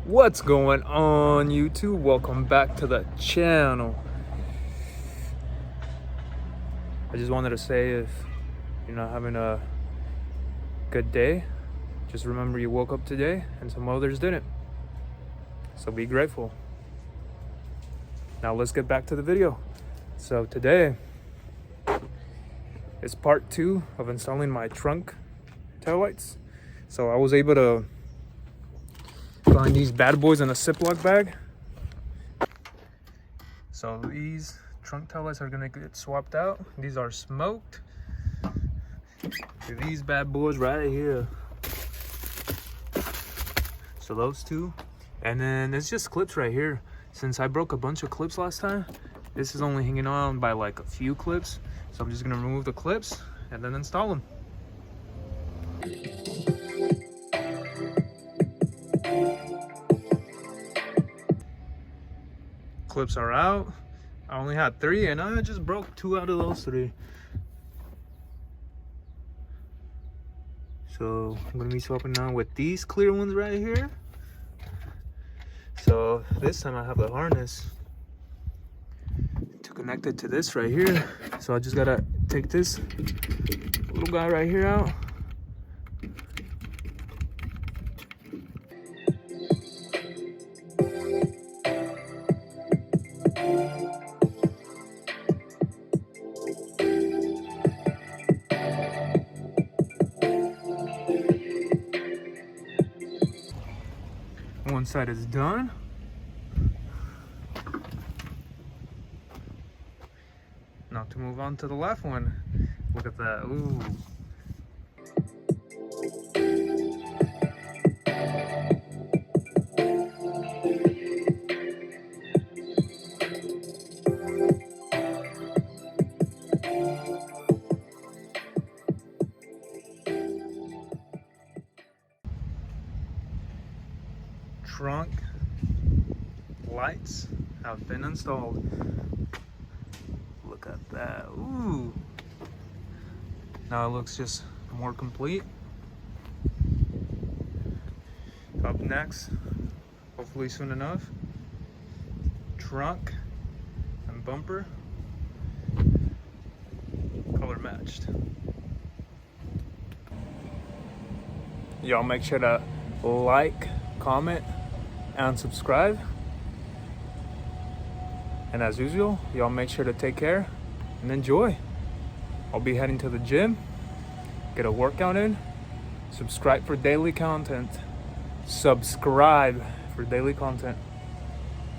What's going on, YouTube? Welcome back to the channel. I just wanted to say, if you're not having a good day, just remember you woke up today and some others didn't. So be grateful. Now let's get back to the video. So today is part 2 of installing my trunk taillights. So I was able to find these bad boys in a Ziploc bag. So these trunk taillights are gonna get swapped out. These are smoked. These bad boys right here. So those two, and then it's just clips right here. Since I broke a bunch of clips last time, this is only hanging on by like a few clips. So I'm just gonna remove the clips and then install them. Clips are out. I only had 3 and I just broke 2 out of those 3. So I'm gonna be swapping now with these clear ones right here. So this time I have the harness to connect it to this right here. So I just gotta take this little guy right here out. One side is done. Now to move on to the left one. Look at that. Ooh. Trunk lights have been installed. Look at that. Ooh. Now it looks just more complete. Up next, hopefully soon enough, trunk and bumper color matched. Y'all make sure to like, comment, and subscribe. And as usual, y'all make sure to take care and enjoy. I'll be heading to the gym, get a workout in. Subscribe for daily content.